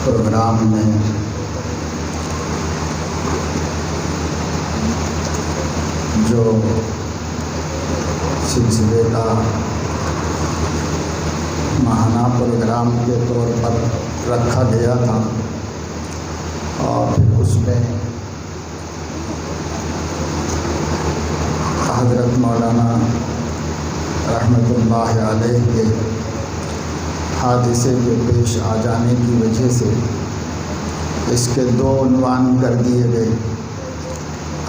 Programme میں جو سلسلے کا ماہانہ پروگرام کے طور پر رکھا گیا تھا اور پھر اس میں حضرت مولانا رحمۃ اللہ علیہ کے حادثے کے پیش آ جانے کی وجہ سے اس کے 2 عنوان کر دیے گئے،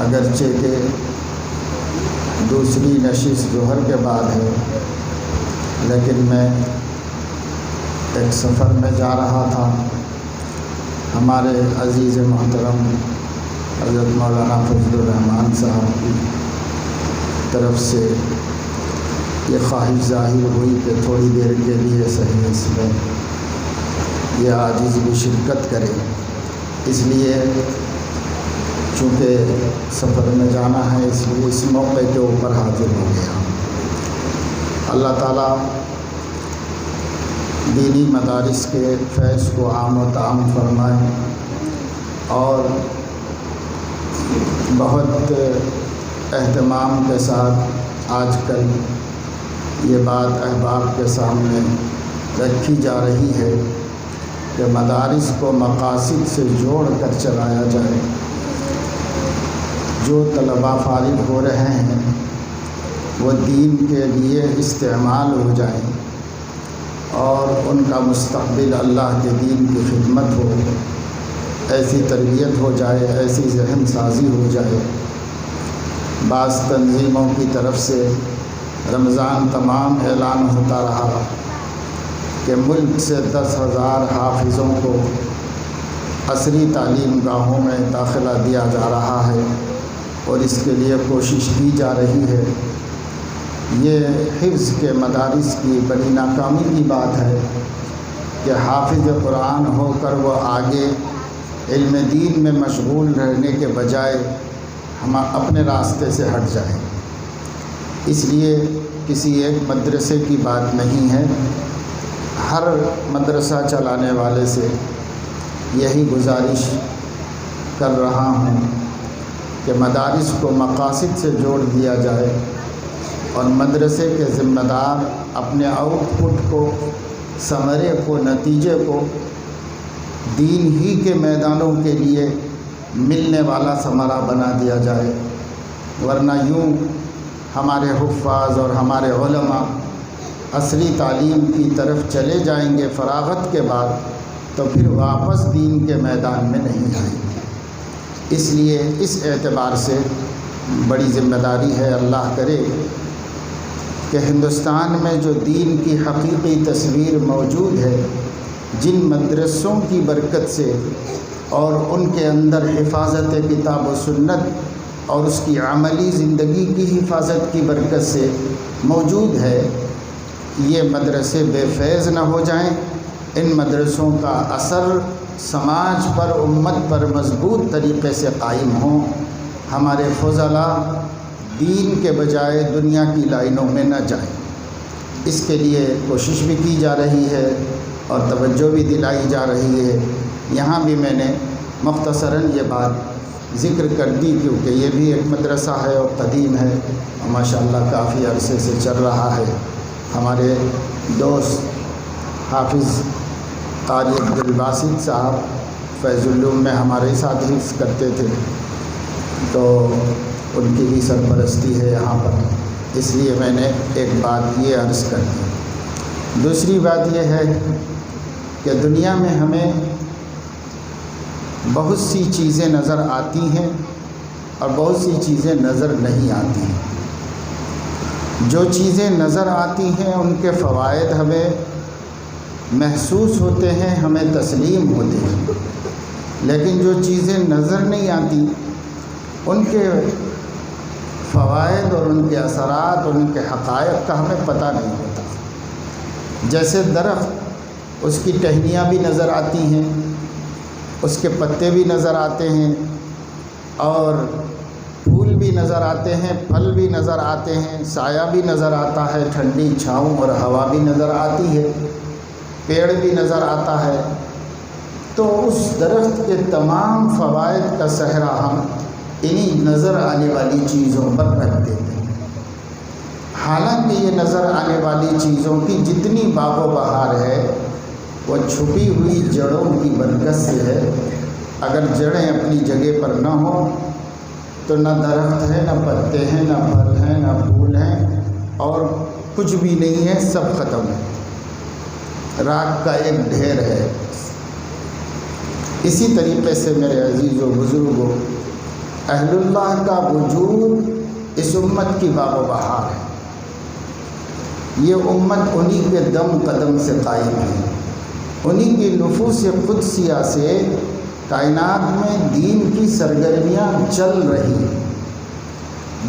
اگرچہ کہ دوسری نشست ظہر کے بعد ہے، لیکن میں ایک سفر میں جا رہا تھا۔ ہمارے عزیز محترم حضرت مولانا فضل الرحمان صاحب کی طرف سے یہ خواہش ظاہر ہوئی کہ تھوڑی دیر کے لیے صحیح اس میں یہ عاجز بھی شرکت کرے، اس لیے چونکہ سفر میں جانا ہے اس لیے اس موقع کے اوپر حاضر ہو گیا۔ اللہ تعالیٰ دینی مدارس کے فیض کو عام و تام فرمائے اور بہت اہتمام کے ساتھ آج کل یہ بات احباب کے سامنے رکھی جا رہی ہے کہ مدارس کو مقاصد سے جوڑ کر چلایا جائے۔ جو طلباء فارغ ہو رہے ہیں وہ دین کے لیے استعمال ہو جائیں اور ان کا مستقبل اللہ کے دین کی خدمت ہو، ایسی تربیت ہو جائے، ایسی ذہن سازی ہو جائے۔ بعض تنظیموں کی طرف سے رمضان تمام اعلان ہوتا رہا کہ ملک سے 10,000 حافظوں کو عصری تعلیم گاہوں میں داخلہ دیا جا رہا ہے اور اس کے لیے کوشش کی جا رہی ہے۔ یہ حفظ کے مدارس کی بڑی ناکامی کی بات ہے کہ حافظ قرآن ہو کر وہ آگے علم دین میں مشغول رہنے کے بجائے ہم اپنے راستے سے ہٹ جائیں۔ اس لیے کسی ایک مدرسے کی بات نہیں ہے، ہر مدرسہ چلانے والے سے یہی گزارش کر رہا ہوں کہ مدارس کو مقاصد سے جوڑ دیا جائے اور مدرسے کے ذمہ دار اپنے آؤٹ پٹ کو، ثمرے کو، نتیجے کو دین ہی کے میدانوں کے لیے ملنے والا ثمرہ بنا دیا جائے، ورنہ یوں ہمارے حفاظ اور ہمارے علماء عصری تعلیم کی طرف چلے جائیں گے فراغت کے بعد تو پھر واپس دین کے میدان میں نہیں آئیں گے۔ اس لیے اس اعتبار سے بڑی ذمہ داری ہے، اللہ کرے کہ ہندوستان میں جو دین کی حقیقی تصویر موجود ہے، جن مدرسوں کی برکت سے اور ان کے اندر حفاظت کتاب و سنت اور اس کی عملی زندگی کی حفاظت کی برکت سے موجود ہے، یہ مدرسے بے فیض نہ ہو جائیں۔ ان مدرسوں کا اثر سماج پر، امت پر مضبوط طریقے سے قائم ہوں، ہمارے فضلاء دین کے بجائے دنیا کی لائنوں میں نہ جائیں۔ اس کے لیے کوشش بھی کی جا رہی ہے اور توجہ بھی دلائی جا رہی ہے۔ یہاں بھی میں نے مختصراً یہ بات ذکر کر دی کیونکہ یہ بھی ایک مدرسہ ہے اور قدیم ہے اور ماشاءاللہ کافی عرصے سے چل رہا ہے۔ ہمارے دوست حافظ قاری عبدالباسط صاحب فیض العلوم میں ہمارے ساتھ حفظ کرتے تھے، تو ان کی بھی سرپرستی ہے یہاں پر، اس لیے میں نے ایک بات یہ عرض کر دی۔ دوسری بات یہ ہے کہ دنیا میں ہمیں بہت سی چیزیں نظر آتی ہیں اور بہت سی چیزیں نظر نہیں آتی ہیں۔ جو چیزیں نظر آتی ہیں ان کے فوائد ہمیں محسوس ہوتے ہیں، ہمیں تسلیم ہوتے ہیں، لیکن جو چیزیں نظر نہیں آتی ان کے فوائد اور ان کے اثرات اور ان کے حقائق کا ہمیں پتہ نہیں ہوتا۔ جیسے درخت، اس کی ٹہنیاں بھی نظر آتی ہیں، اس کے پتے بھی نظر آتے ہیں اور پھول بھی نظر آتے ہیں، پھل بھی نظر آتے ہیں، سایہ بھی نظر آتا ہے، ٹھنڈی چھاؤں اور ہوا بھی نظر آتی ہے، پیڑ بھی نظر آتا ہے، تو اس درخت کے تمام فوائد کا صحرا ہم انہی نظر آنے والی چیزوں پر رکھ دیتے ہیں۔ حالانکہ یہ نظر آنے والی چیزوں کی جتنی باغ و بہار ہے وہ چھپی ہوئی جڑوں کی برکت سے ہے۔ اگر جڑیں اپنی جگہ پر نہ ہوں تو نہ درخت ہے، نہ پتے ہیں، نہ پھل ہیں، نہ پھول ہیں، اور کچھ بھی نہیں ہے، سب ختم ہے، راکھ کا ایک ڈھیر ہے۔ اسی طریقے سے میرے عزیزوں بزرگوں، اہل اللہ کا وجود اس امت کی باغ و بہار ہے۔ یہ امت انہی کے دم قدم سے قائم ہے، انہی کی نفوس قدسیہ سے کائنات میں دین کی سرگرمیاں چل رہی ہیں۔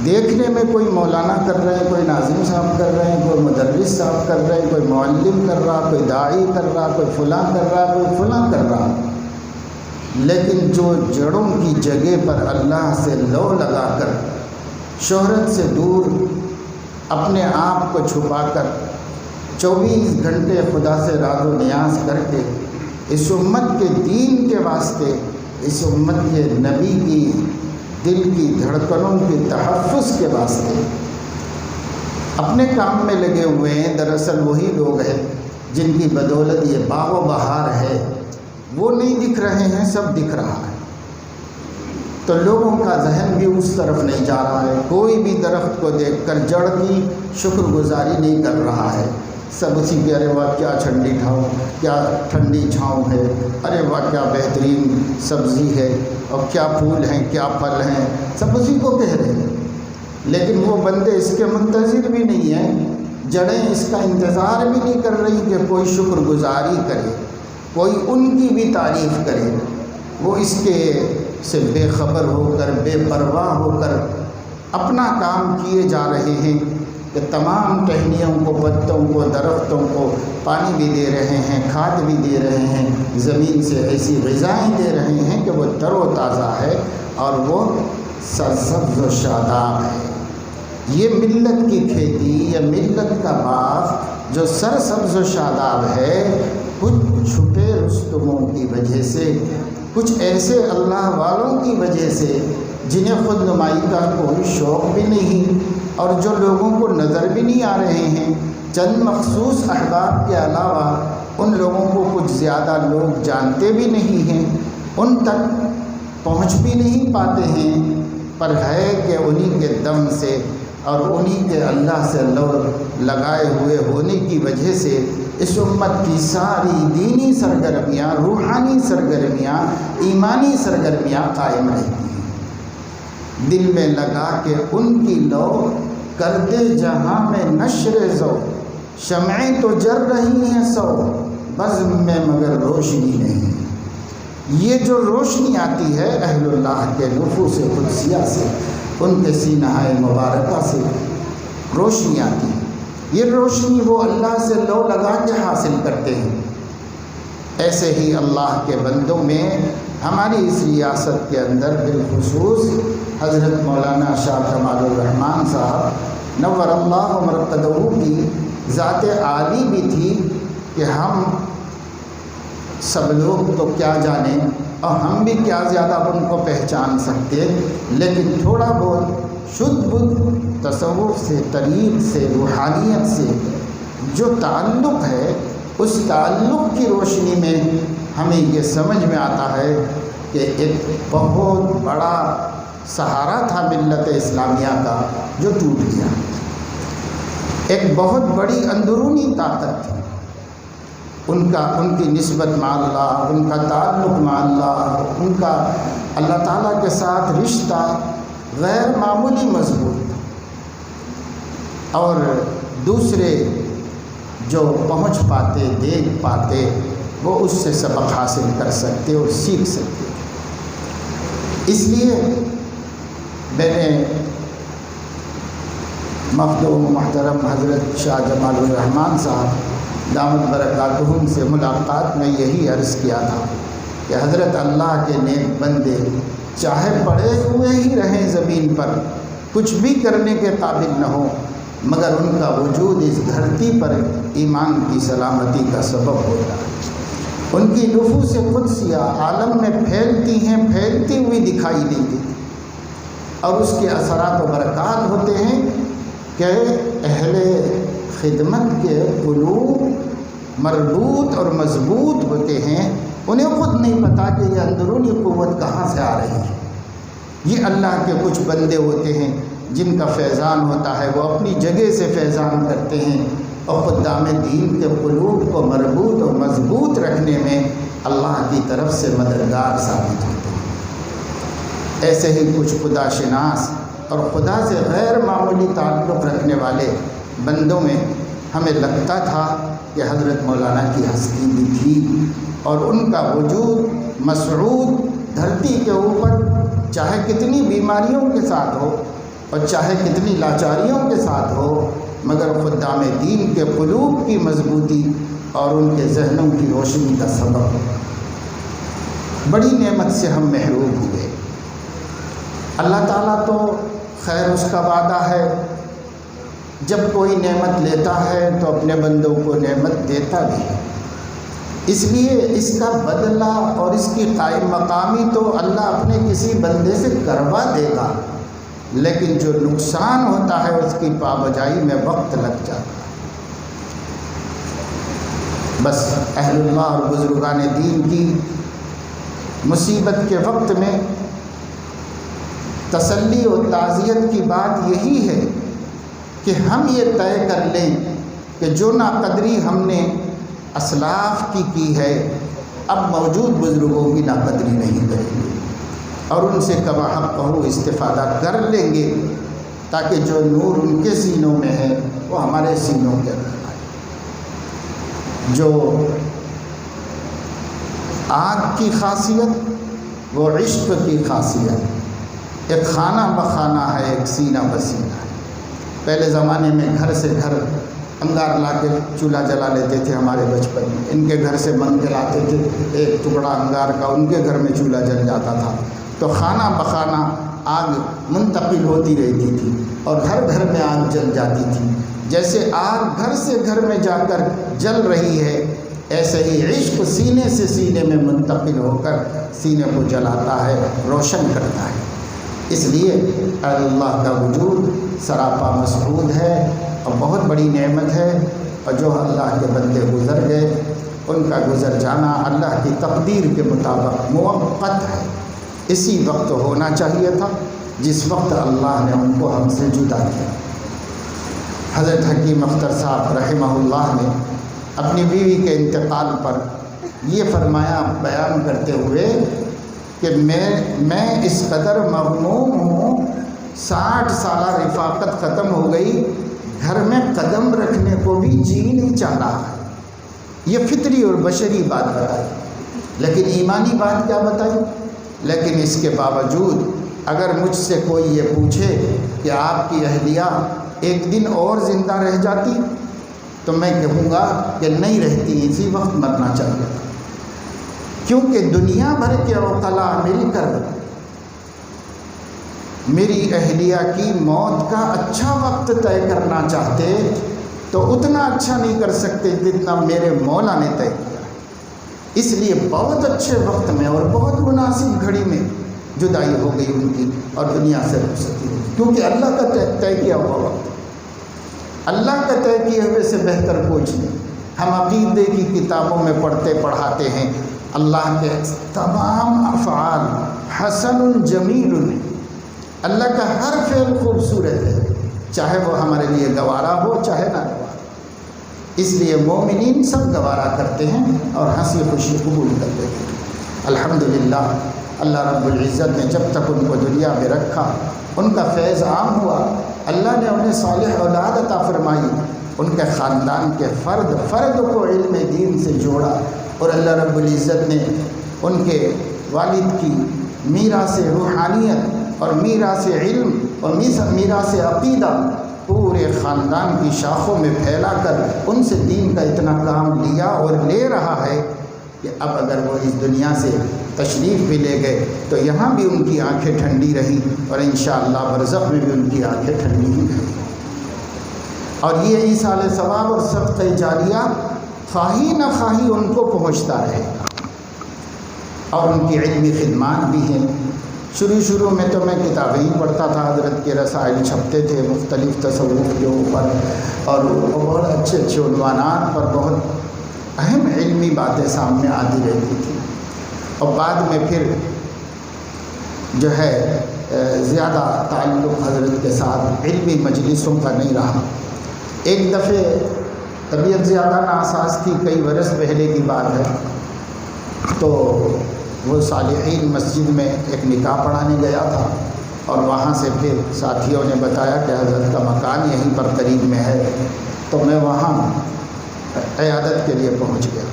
دیکھنے میں کوئی مولانا کر رہے ہیں، کوئی ناظم صاحب کر رہے ہیں، کوئی مدرس صاحب کر رہے ہیں، کوئی معلم کر رہا، کوئی داعی کر رہا، کوئی فلاں کر رہا، کوئی فلاں کر رہا، لیکن جو جڑوں کی جگہ پر اللہ سے لو لگا کر، شہرت سے دور اپنے آپ کو چھپا کر 24 گھنٹے خدا سے راز و نیاز کر کے اس امت کے دین کے واسطے، اس امت کے نبی کی دل کی دھڑکنوں کے تحفظ کے واسطے اپنے کام میں لگے ہوئے ہیں، دراصل وہی لوگ ہیں جن کی بدولت یہ باغ و بہار ہے۔ وہ نہیں دکھ رہے ہیں، سب دکھ رہا ہے، تو لوگوں کا ذہن بھی اس طرف نہیں جا رہا ہے۔ کوئی بھی درخت کو دیکھ کر جڑ کی شکر گزاری نہیں کر رہا ہے، سب اسی کے ارے واہ کیا ٹھنڈی کیا ٹھنڈی چھاؤں ہے، ارے واہ کیا بہترین سبزی ہے، اور کیا پھول ہیں، کیا پھل ہیں، سب اسی کو کہہ رہے ہیں۔ لیکن وہ بندے اس کے منتظر بھی نہیں ہیں، جڑیں اس کا انتظار بھی نہیں کر رہی کہ کوئی شکر گزاری کرے، کوئی ان کی بھی تعریف کرے۔ وہ اس کے سے بے خبر ہو کر، بے پرواہ ہو کر اپنا کام کیے جا رہے ہیں کہ تمام ٹہنیوں کو، پتوں کو، درختوں کو پانی بھی دے رہے ہیں، کھاد بھی دے رہے ہیں، زمین سے ایسی غذائیں دے رہے ہیں کہ وہ تر و تازہ ہے اور وہ سرسبز و شاداب ہے۔ یہ ملت کی کھیتی یا ملت کا باغ جو سرسبز و شاداب ہے، کچھ چھپے رستموں کی وجہ سے، کچھ ایسے اللہ والوں کی وجہ سے جنہیں خود نمائی کا کوئی شوق بھی نہیں اور جو لوگوں کو نظر بھی نہیں آ رہے ہیں، چند مخصوص احباب کے علاوہ ان لوگوں کو کچھ زیادہ لوگ جانتے بھی نہیں ہیں، ان تک پہنچ بھی نہیں پاتے ہیں، پر ہے کہ انہی کے دم سے اور انہی کے اللہ سے لو لگائے ہوئے ہونے کی وجہ سے اس امت کی ساری دینی سرگرمیاں، روحانی سرگرمیاں، ایمانی سرگرمیاں قائم رہتی ہیں۔ دل میں لگا کے ان کی لو کر دے جہاں میں نشر ذو، شمعیں تو جل رہی ہیں سو، بزم میں مگر روشنی نہیں۔ یہ جو روشنی آتی ہے اہل اللہ کے نفوس قدسیہ سے، ان کے سینہ مبارکہ سے روشنی آتی ہے، یہ روشنی وہ اللہ سے لو لگا کے حاصل کرتے ہیں۔ ایسے ہی اللہ کے بندوں میں ہماری اس ریاست کے اندر بالخصوص حضرت مولانا شاہ کمال الرحمن صاحب نور اللہ مرقدہ کی ذات عالی بھی تھی کہ ہم سب لوگ تو کیا جانیں اور ہم بھی کیا زیادہ ان کو پہچان سکتے، لیکن تھوڑا بہت شدھ بدھ تصوف سے، طریق سے، روحانیت سے جو تعلق ہے، اس تعلق کی روشنی میں ہمیں یہ سمجھ میں آتا ہے کہ ایک بہت بڑا سہارا تھا ملت اسلامیہ کا جو ٹوٹ گیا، ایک بہت بڑی اندرونی طاقت تھی ان کی نسبت مع اللہ، ان کا تعلق مع اللہ، ان کا اللہ تعالیٰ کے ساتھ رشتہ غیر معمولی مضبوط تھا، اور دوسرے جو پہنچ پاتے، دیکھ پاتے، وہ اس سے سبق حاصل کر سکتے اور سیکھ سکتے۔ اس لیے میں نے مخدوم محترم حضرت شاہ جمال الرحمن صاحب دامت برکاتہم سے ملاقات میں یہی عرض کیا تھا کہ حضرت اللہ کے نیک بندے چاہے پڑے ہوئے ہی رہیں زمین پر، کچھ بھی کرنے کے قابل نہ ہوں، مگر ان کا وجود اس دھرتی پر ایمان کی سلامتی کا سبب ہوتا ہے۔ ان کی نفوس قدسیہ عالم میں پھیلتی ہیں، پھیلتی ہوئی دکھائی نہیں دیتی، اور اس کے اثرات و برکات ہوتے ہیں کہ اہل خدمت کے قلوب مربوط اور مضبوط ہوتے ہیں، انہیں خود نہیں پتا کہ یہ اندرونی قوت کہاں سے آ رہی ہے۔ یہ اللہ کے کچھ بندے ہوتے ہیں جن کا فیضان ہوتا ہے، وہ اپنی جگہ سے فیضان کرتے ہیں، اور خدام دین کے قلوب کو مربوط اور مضبوط رکھنے میں اللہ کی طرف سے مددگار ثابت ہوتے ہیں۔ ایسے ہی کچھ خدا شناس اور خدا سے غیر معمولی تعلق رکھنے والے بندوں میں ہمیں لگتا تھا کہ حضرت مولانا کی ہستی بھی تھی، اور ان کا وجود مسعود دھرتی کے اوپر چاہے کتنی بیماریوں کے ساتھ ہو اور چاہے کتنی لاچاریوں کے ساتھ ہو، مگر خدام دین کے قلوب کی مضبوطی اور ان کے ذہنوں کی روشنی کا سبب بڑی نعمت سے ہم محروم ہوئے۔ اللہ تعالیٰ تو خیر اس کا وعدہ ہے، جب کوئی نعمت لیتا ہے تو اپنے بندوں کو نعمت دیتا بھی ہے، اس لیے اس کا بدلہ اور اس کی قائم مقامی تو اللہ اپنے کسی بندے سے کروا دے گا، لیکن جو نقصان ہوتا ہے اس کی پابجائی میں وقت لگ جاتا ہے۔ بس اہل اللہ اور بزرگان دین کی مصیبت کے وقت میں تسلی و تعزیت کی بات یہی ہے کہ ہم یہ طے کر لیں کہ جو ناقدری ہم نے اسلاف کی ہے، اب موجود بزرگوں کی ناقدری نہیں کریں گے، اور ان سے کما حق ہو استفادہ کر لیں گے، تاکہ جو نور ان کے سینوں میں ہے وہ ہمارے سینوں کے اندر آئے۔ جو آگ کی خاصیت وہ عشق کی خاصیت، ایک خانہ بخانہ ہے، ایک سینہ بسینہ ہے۔ پہلے زمانے میں گھر سے گھر انگار لا کے چولہا جلا لیتے تھے ہمارے بچپن میں، ان کے گھر سے بن کے لاتے تھے ایک ٹکڑا انگار کا، ان کے گھر میں چولہا جل جاتا تھا، تو خانہ بخانہ آگ منتقل ہوتی رہتی تھی اور گھر گھر میں آگ جل جاتی تھی۔ جیسے آگ گھر سے گھر میں جا کر جل رہی ہے، ایسے ہی عشق سینے سے سینے میں منتقل ہو کر سینے کو جلاتا ہے، روشن کرتا ہے۔ اس لیے اللہ کا وجود سراپا مسعود ہے اور بہت بڑی نعمت ہے، اور جو اللہ کے بندے گزر گئے ان کا گزر جانا اللہ کی تقدیر کے مطابق موقت ہے۔ اسی وقت ہونا چاہیے تھا جس وقت اللہ نے ان کو ہم سے جدا کیا۔ حضرت حکیم اختر صاحب رحمہ اللہ نے اپنی بیوی کے انتقال پر یہ فرمایا بیان کرتے ہوئے کہ میں اس قدر مغموم ہوں، 60 سالہ رفاقت ختم ہو گئی، گھر میں قدم رکھنے کو بھی جی نہیں چاہ رہا ہے۔ یہ فطری اور بشری بات بتائی، لیکن ایمانی بات کیا بتائی؟ لیکن اس کے باوجود اگر مجھ سے کوئی یہ پوچھے کہ آپ کی اہلیہ ایک دن اور زندہ رہ جاتی تو میں کہوں گا کہ نہیں رہتی، اسی وقت مرنا چاہیے، کیونکہ دنیا بھر کے عقلاء مل کر میری اہلیہ کی موت کا اچھا وقت طے کرنا چاہتے تو اتنا اچھا نہیں کر سکتے جتنا میرے مولا نے طے کیا۔ اس لیے بہت اچھے وقت میں اور بہت مناسب گھڑی میں جدائی ہو گئی ان کی اور دنیا سے رخصتی ہوئی، کیونکہ اللہ کا طے کیا ہوا وقت، اللہ کا طے کیے ہوئے سے بہتر کچھ نہیں۔ ہم عقیدے کی کتابوں میں پڑھتے پڑھاتے ہیں اللہ کے تمام افعال حسن جمیل، اللہ کا ہر فعل خوبصورت ہے، چاہے وہ ہمارے لیے گوارا ہو چاہے نہ گوارا۔ اس لیے مومنین سب گوارا کرتے ہیں اور ہنسی خوشی قبول کرتے ہیں۔ الحمدللہ اللہ رب العزت نے جب تک ان کو دنیا میں رکھا ان کا فیض عام ہوا، اللہ نے انہیں صالح اولاد عطا فرمائی، ان کے خاندان کے فرد کو علم دین سے جوڑا، اور اللہ رب العزت نے ان کے والد کی میراث روحانیت اور میراث علم اور میراث عقیدہ پورے خاندان کی شاخوں میں پھیلا کر ان سے دین کا اتنا کام لیا اور لے رہا ہے کہ اب اگر وہ اس دنیا سے تشریف بھی لے گئے تو یہاں بھی ان کی آنکھیں ٹھنڈی رہیں، اور انشاءاللہ برزخ میں بھی ان کی آنکھیں ٹھنڈی ہی رہیں۔ اور یہ ایصال ثواب اور صدقہ جاریہ خواہی نہ خواہی ان کو پہنچتا رہے گا، اور ان کی علمی خدمات بھی ہیں۔ شروع میں تو میں کتابیں ہی پڑھتا تھا، حضرت کے رسائل چھپتے تھے مختلف تصوف کے اوپر، اور بہت اچھے اچھے عنوانات پر بہت اہم علمی باتیں سامنے آتی رہتی تھی، اور بعد میں پھر جو ہے زیادہ تعلق حضرت کے ساتھ علمی مجلسوں کا نہیں رہا۔ ایک دفعہ طبیعت زیادہ ناساز تھی، کئی برس پہلے کی بات ہے، تو وہ صالحین مسجد میں ایک نکاح پڑھانے گیا تھا، اور وہاں سے پھر ساتھیوں نے بتایا کہ حضرت کا مکان یہیں پر قریب میں ہے، تو میں وہاں عیادت کے لیے پہنچ گیا۔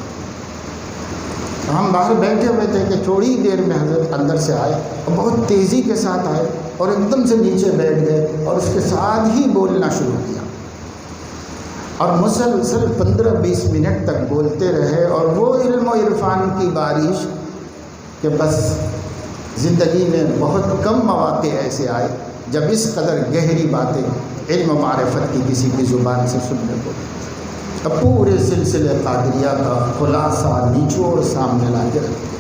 ہم باہر بیٹھے ہوئے تھے کہ تھوڑی دیر میں حضرت اندر سے آئے، اور بہت تیزی کے ساتھ آئے اور ایک دم سے نیچے بیٹھ گئے، اور اس کے ساتھ ہی بولنا شروع کیا، اور مسلسل 15-20 منٹ تک بولتے رہے، اور وہ علم و عرفان کی بارش کہ بس زندگی میں بہت کم مواقع ایسے آئے جب اس قدر گہری باتیں علم و معرفت کی کسی کی زبان سے سننے کو۔ اب پورے سلسلے قادریہ کا خلاصہ نچوڑ سامنے لا کے رکھ دیا،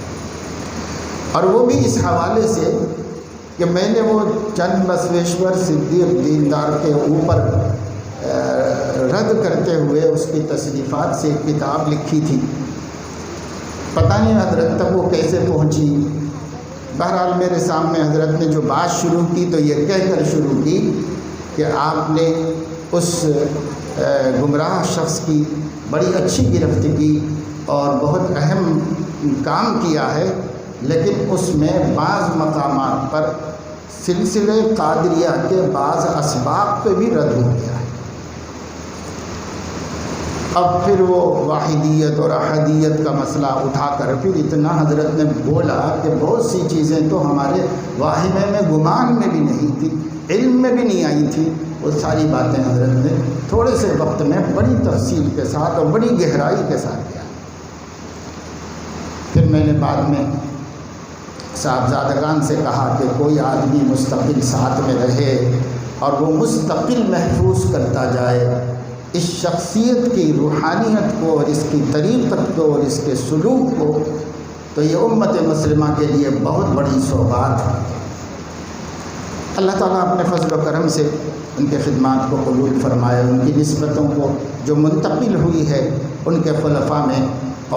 اور وہ بھی اس حوالے سے کہ میں نے وہ چند بسویشور صدیق دیندار کے اوپر رد کرتے ہوئے اس کی تصنیفات سے ایک کتاب لکھی تھی، پتہ نہیں حضرت تک وہ کیسے پہنچی۔ بہرحال میرے سامنے حضرت نے جو بات شروع کی تو یہ کہہ کر شروع کی کہ آپ نے اس گمراہ شخص کی بڑی اچھی گرفت کی اور بہت اہم کام کیا ہے، لیکن اس میں بعض مقامات پر سلسلے قادریہ کے بعض اسباق پہ بھی رد ہو گیا ہے۔ اب پھر وہ واحدیت اور احدیت کا مسئلہ اٹھا کر پھر اتنا حضرت نے بولا کہ بہت سی چیزیں تو ہمارے واہمے میں گمان میں بھی نہیں تھی، علم میں بھی نہیں آئی تھی، وہ ساری باتیں حضرت نے تھوڑے سے وقت میں بڑی تفصیل کے ساتھ اور بڑی گہرائی کے ساتھ کیا۔ پھر میں نے بعد میں صاحبزادگان سے کہا کہ کوئی آدمی مستقل ساتھ میں رہے اور وہ مستقل محفوظ کرتا جائے اس شخصیت کی روحانیت کو اور اس کی طریقت کو اور اس کے سلوک کو، تو یہ امت مسلمہ کے لیے بہت بڑی سوغات ہے۔ اللہ تعالیٰ اپنے فضل و کرم سے ان کے خدمات کو قبول فرمائے، ان کی نسبتوں کو جو منتقل ہوئی ہے ان کے خلفاء میں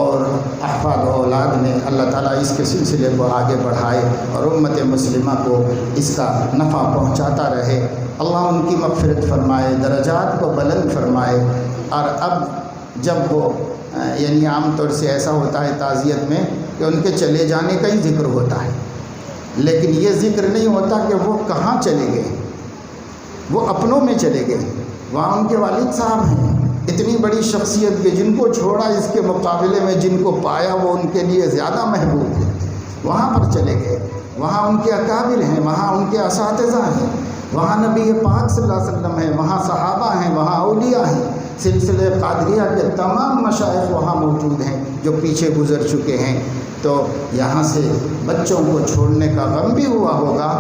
اور احفاد و اولاد میں اللہ تعالیٰ اس کے سلسلے کو آگے بڑھائے اور امت مسلمہ کو اس کا نفع پہنچاتا رہے۔ اللہ ان کی مغفرت فرمائے، درجات کو بلند فرمائے۔ اور اب جب وہ یعنی عام طور سے ایسا ہوتا ہے تعزیت میں کہ ان کے چلے جانے کا ہی ذکر ہوتا ہے، لیکن یہ ذکر نہیں ہوتا کہ وہ کہاں چلے گئے، وہ اپنوں میں چلے گئے، وہاں ان کے والد صاحب ہیں، اتنی بڑی شخصیت کے جن کو چھوڑا اس کے مقابلے میں جن کو پایا وہ ان کے لیے زیادہ محبوب ہے، وہاں پر چلے گئے، وہاں ان کے اکابر ہیں، وہاں ان کے اساتذہ ہیں، وہاں نبی پاک صلی اللہ علیہ وسلم ہیں، وہاں صحابہ ہیں، وہاں اولیاء ہیں، سلسلے قادریہ کے تمام مشائخ وہاں موجود ہیں جو پیچھے گزر چکے ہیں۔ تو یہاں سے بچوں کو چھوڑنے کا غم بھی ہوا ہوگا،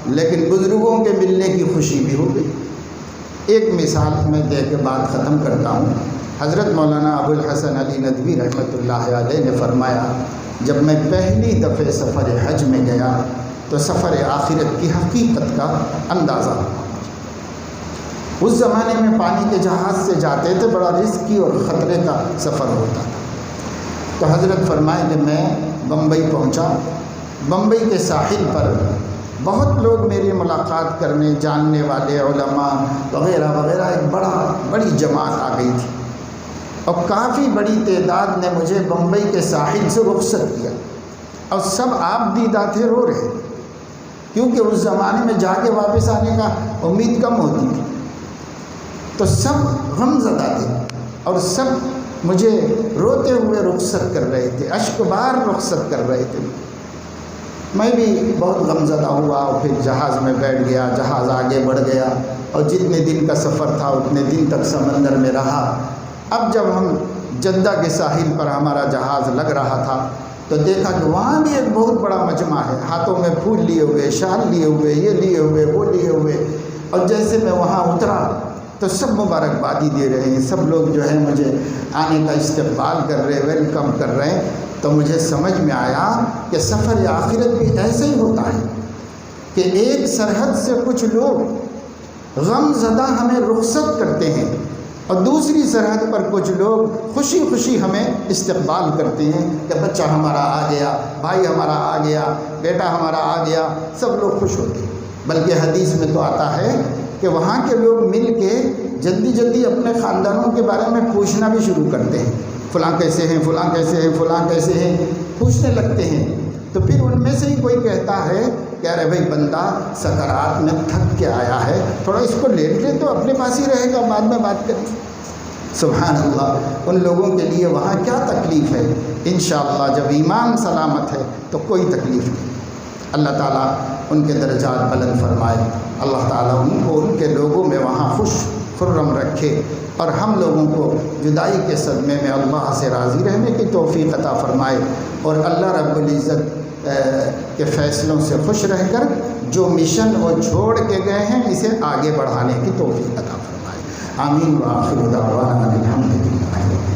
لیکن بزرگوں کے ملنے کی خوشی بھی ہو گئی۔ ایک مثال میں دے کے بات ختم کرتا ہوں۔ حضرت مولانا ابو الحسن علی ندوی رحمۃ اللہ علیہ نے فرمایا، جب میں پہلی دفعہ سفر حج میں گیا تو سفر آخرت کی حقیقت کا اندازہ ہوا۔ اس زمانے میں پانی کے جہاز سے جاتے تھے، بڑا رسکی اور خطرے کا سفر ہوتا تھا۔ تو حضرت فرمائے کہ میں بمبئی پہنچا، بمبئی کے ساحل پر بہت لوگ میری ملاقات کرنے، جاننے والے علماء وغیرہ وغیرہ، ایک بڑی جماعت آ گئی تھی، اور کافی بڑی تعداد نے مجھے بمبئی کے ساحل سے رخصت کیا، اور سب آپ دیدہ تھے، رو رہے، کیونکہ اس زمانے میں جا کے واپس آنے کا امید کم ہوتی تھی، تو سب غم زدہ تھے اور سب مجھے روتے ہوئے رخصت کر رہے تھے، اشک بار رخصت کر رہے تھے۔ میں بھی بہت غمزدہ ہوا اور پھر جہاز میں بیٹھ گیا، جہاز آگے بڑھ گیا، اور جتنے دن کا سفر تھا اتنے دن تک سمندر میں رہا۔ اب جب ہم جدہ کے ساحل پر ہمارا جہاز لگ رہا تھا تو دیکھا کہ وہاں بھی ایک بہت بڑا مجمع ہے، ہاتھوں میں پھول لیے ہوئے، شال لیے ہوئے، یہ لیے ہوئے، وہ لیے ہوئے، اور جیسے میں وہاں اترا تو سب مبارکبادی دے رہے ہیں، سب لوگ جو ہے مجھے آنے کا استقبال کر رہے ہیں، ویلکم کر رہے ہیں۔ تو مجھے سمجھ میں آیا کہ سفر آخرت بھی ایسے ہی ہوتا ہے کہ ایک سرحد سے کچھ لوگ غم زدہ ہمیں رخصت کرتے ہیں اور دوسری سرحد پر کچھ لوگ خوشی خوشی ہمیں استقبال کرتے ہیں کہ بچہ ہمارا آ گیا، بھائی ہمارا آ گیا، بیٹا ہمارا آ گیا، سب لوگ خوش ہوتے ہیں۔ بلکہ حدیث میں تو آتا ہے کہ وہاں کے لوگ مل کے جلدی جلدی اپنے خاندانوں کے بارے میں پوچھنا بھی شروع کرتے ہیں، فلاں کیسے ہیں، فلاں کیسے ہیں، فلاں کیسے ہیں، پوچھنے لگتے ہیں۔ تو پھر ان میں سے ہی کوئی کہتا ہے کہ ارے بھائی بندہ سکرات میں تھک کے آیا ہے، تھوڑا اس کو لیٹ لے تو اپنے پاس ہی رہے گا، بعد میں بات کریں۔ سبحان اللہ، ان لوگوں کے لیے وہاں کیا تکلیف ہے؟ انشاءاللہ جب ایمان سلامت ہے تو کوئی تکلیف نہیں۔ اللہ تعالیٰ ان کے درجات بلند فرمائے، اللہ تعالیٰ ان کو ان کے لوگوں میں وہاں خوش خرم رکھے، اور ہم لوگوں کو جدائی کے صدمے میں اللہ سے راضی رہنے کی توفیق عطا فرمائے، اور اللہ رب العزت کے فیصلوں سے خوش رہ کر جو مشن وہ چھوڑ کے گئے ہیں اسے آگے بڑھانے کی توفیق عطا فرمائے۔ آمین وآخر دعوانا الحمدللہ۔